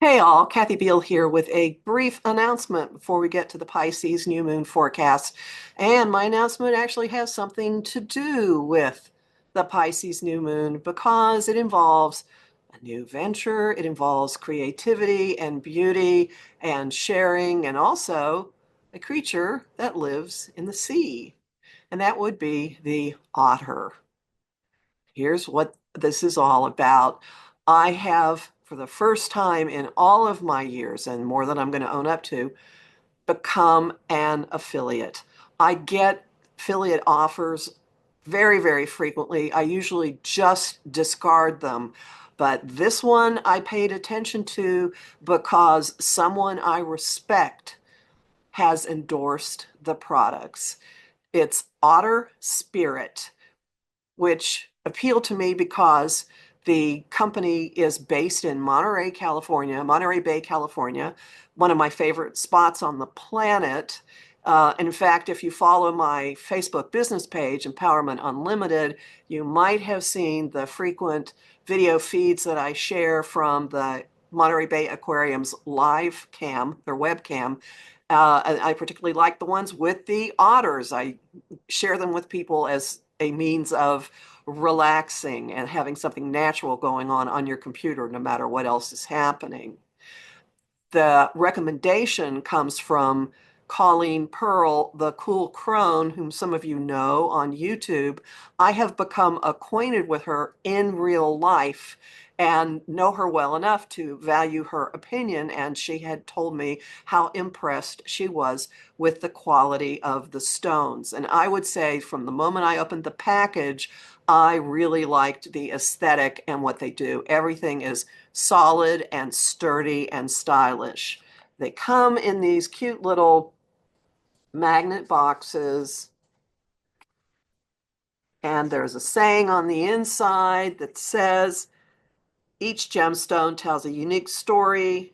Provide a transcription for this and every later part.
Hey all, Kathy Biehl here with a brief announcement before we get to the Pisces New Moon forecast. And my announcement actually has something to do with the Pisces New Moon because it involves a new venture, it involves creativity and beauty and sharing, and also a creature that lives in the sea. And that would be the otter. Here's what this is all about. I have, for the first time in all of my years, and more than I'm going to own up to, become an affiliate. I get affiliate offers very, very frequently. I usually just discard them. But this one I paid attention to because someone I respect has endorsed the products. It's Otter Spirit, which appealed to me because the company is based in Monterey, California, Monterey Bay, California, one of my favorite spots on the planet. In fact, if you follow my Facebook business page, Empowerment Unlimited, you might have seen the frequent video feeds that I share from the Monterey Bay Aquarium's live cam, their webcam. I particularly like the ones with the otters. I share them with people as a means of relaxing and having something natural going on your computer, no matter what else is happening. The recommendation comes from Colleen Pearl, the cool crone, whom some of you know on YouTube. I have become acquainted with her in real life and know her well enough to value her opinion. And she had told me how impressed she was with the quality of the stones. And I would say from the moment I opened the package, I really liked the aesthetic and what they do. Everything is solid and sturdy and stylish. They come in these cute little magnet boxes, and there's a saying on the inside that says, each gemstone tells a unique story.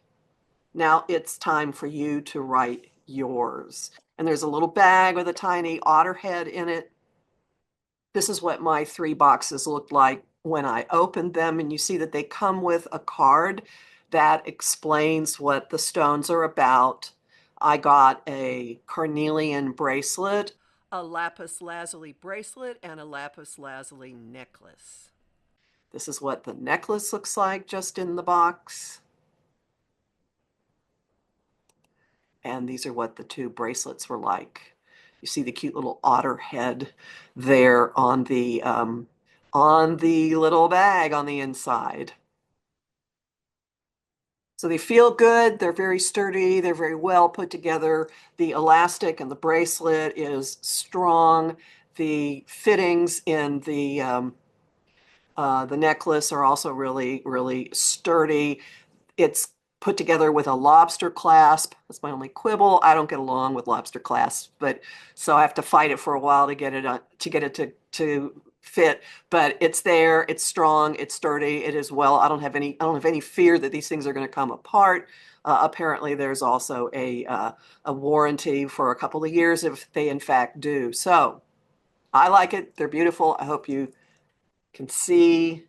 Now it's time for you to write yours. And there's a little bag with a tiny otter head in it. This is what my three boxes looked like when I opened them, and you see that they come with a card that explains what the stones are about. I got a carnelian bracelet, a lapis lazuli bracelet, and a lapis lazuli necklace. This is what the necklace looks like just in the box. And these are what the two bracelets were like. You see the cute little otter head there on the little bag on the inside. So they feel good, they're very sturdy, they're very well put together. The elastic and the bracelet is strong. The fittings in the necklace are also really, really sturdy. It's put together with a lobster clasp. That's my only quibble. I don't get along with lobster clasps, but so I have to fight it for a while to get it to fit. But it's there. It's strong. It's sturdy. It is well. I don't have any fear that these things are going to come apart. Apparently, there's also a warranty for a couple of years if they in fact do. So I like it. They're beautiful. I hope you can see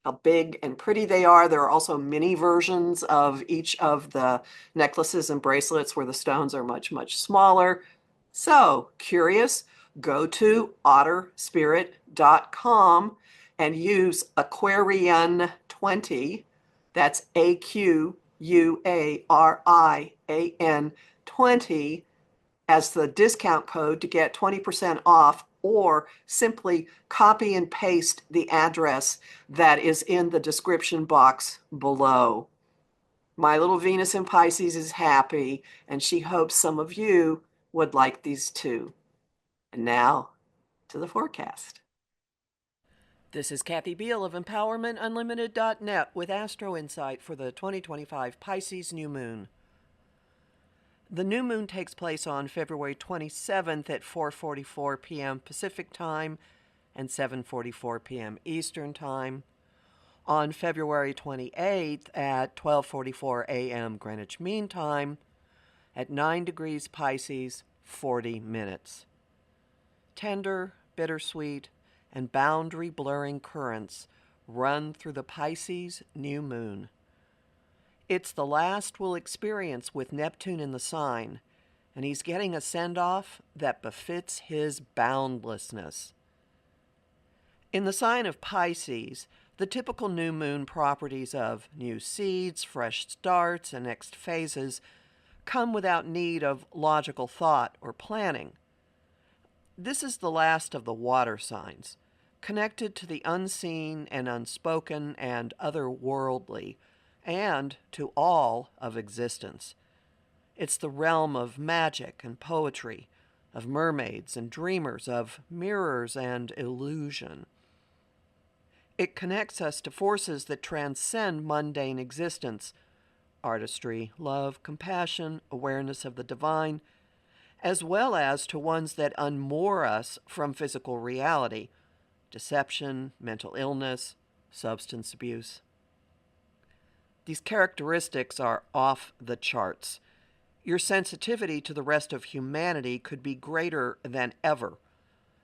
how big and pretty they are. There are also mini versions of each of the necklaces and bracelets where the stones are much, much smaller. So, curious? Go to otterspirit.com and use Aquarian20. That's Aquarian 20 as the discount code to get 20% off, or simply copy and paste the address that is in the description box below. My little Venus in Pisces is happy, and she hopes some of you would like these too. And now to the forecast. This is Kathy Biehl of EmpowermentUnlimited.net with Astro-Insight for the 2025 Pisces New Moon. The new moon takes place on February 27th at 4:44 p.m. Pacific Time and 7:44 p.m. Eastern Time. On February 28th at 12:44 a.m. Greenwich Mean Time at 9 degrees Pisces, 40 minutes. Tender, bittersweet, and boundary-blurring currents run through the Pisces new moon. It's the last we'll experience with Neptune in the sign, and he's getting a send-off that befits his boundlessness. In the sign of Pisces, the typical new moon properties of new seeds, fresh starts, and next phases come without need of logical thought or planning. This is the last of the water signs, connected to the unseen and unspoken and otherworldly, and to all of existence. It's the realm of magic and poetry, of mermaids and dreamers, of mirrors and illusion. It connects us to forces that transcend mundane existence: artistry, love, compassion, awareness of the divine, as well as to ones that unmoor us from physical reality: deception, mental illness, substance abuse. These characteristics are off the charts. Your sensitivity to the rest of humanity could be greater than ever.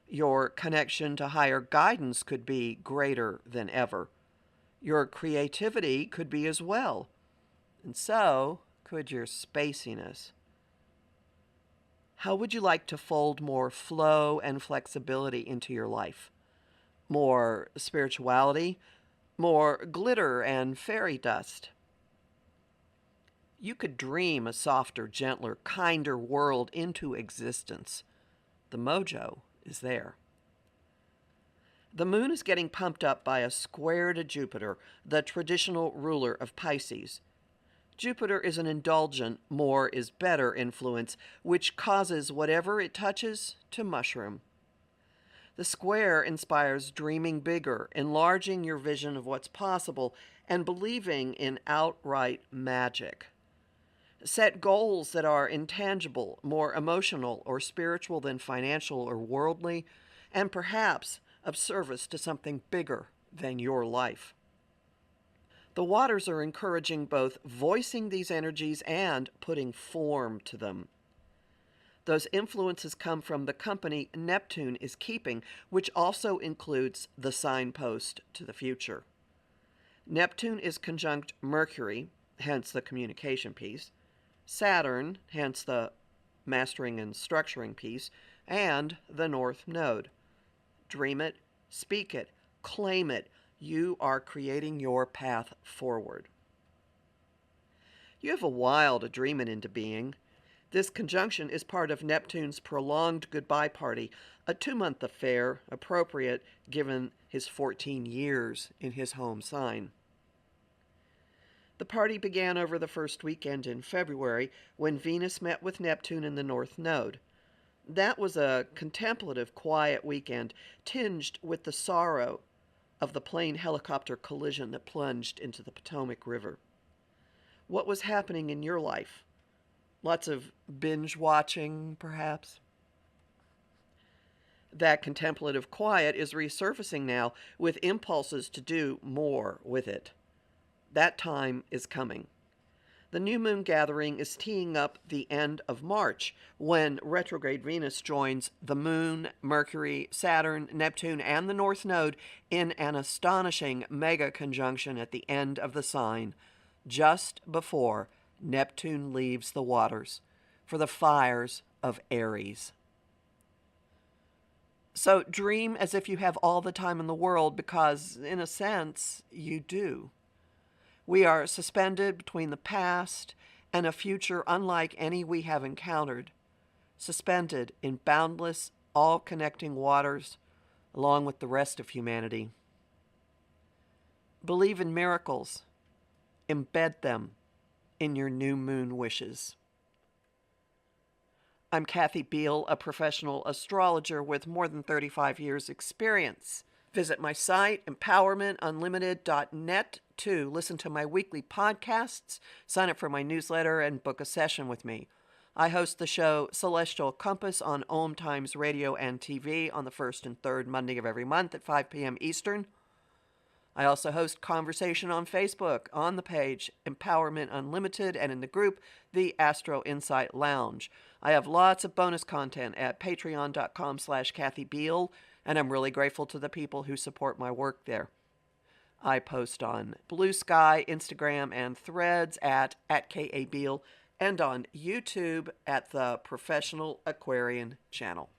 Your connection to higher guidance could be greater than ever. Your creativity could be as well. And so could your spaciness. How would you like to fold more flow and flexibility into your life? More spirituality? More glitter and fairy dust? You could dream a softer, gentler, kinder world into existence. The mojo is there. The moon is getting pumped up by a square to Jupiter, the traditional ruler of Pisces. Jupiter is an indulgent, more is better influence, which causes whatever it touches to mushroom. The square inspires dreaming bigger, enlarging your vision of what's possible, and believing in outright magic. Set goals that are intangible, more emotional or spiritual than financial or worldly, and perhaps of service to something bigger than your life. The waters are encouraging both voicing these energies and putting form to them. Those influences come from the company Neptune is keeping, which also includes the signpost to the future. Neptune is conjunct Mercury, hence the communication piece, Saturn, hence the mastering and structuring piece, and the North Node. Dream it, speak it, claim it. You are creating your path forward. You have a while to dream it into being. This conjunction is part of Neptune's prolonged goodbye party, a 2-month affair, appropriate given his 14 years in his home sign. The party began over the first weekend in February when Venus met with Neptune in the North Node. That was a contemplative, quiet weekend, tinged with the sorrow of the plane helicopter collision that plunged into the Potomac River. What was happening in your life? Lots of binge watching, perhaps? That contemplative quiet is resurfacing now with impulses to do more with it. That time is coming. The new moon gathering is teeing up the end of March, when retrograde Venus joins the moon, Mercury, Saturn, Neptune, and the North Node in an astonishing mega conjunction at the end of the sign, just before Neptune leaves the waters for the fires of Aries. So dream as if you have all the time in the world, because in a sense, you do. We are suspended between the past and a future unlike any we have encountered, suspended in boundless, all-connecting waters along with the rest of humanity. Believe in miracles. Embed them in your new moon wishes. I'm Kathy Biehl, a professional astrologer with more than 35 years' experience. Visit my site, empowermentunlimited.net, to listen to my weekly podcasts, sign up for my newsletter, and book a session with me. I host the show Celestial Compass on Om Times Radio and TV on the first and third Monday of every month at 5 p.m. Eastern. I also host conversation on Facebook, on the page Empowerment Unlimited, and in the group the Astro-Insight Lounge. I have lots of bonus content at patreon.com/Kathy Biehl, and I'm really grateful to the people who support my work there. I post on Blue Sky, Instagram, and Threads at Kathy Biehl, and on YouTube at the Professional Aquarian channel.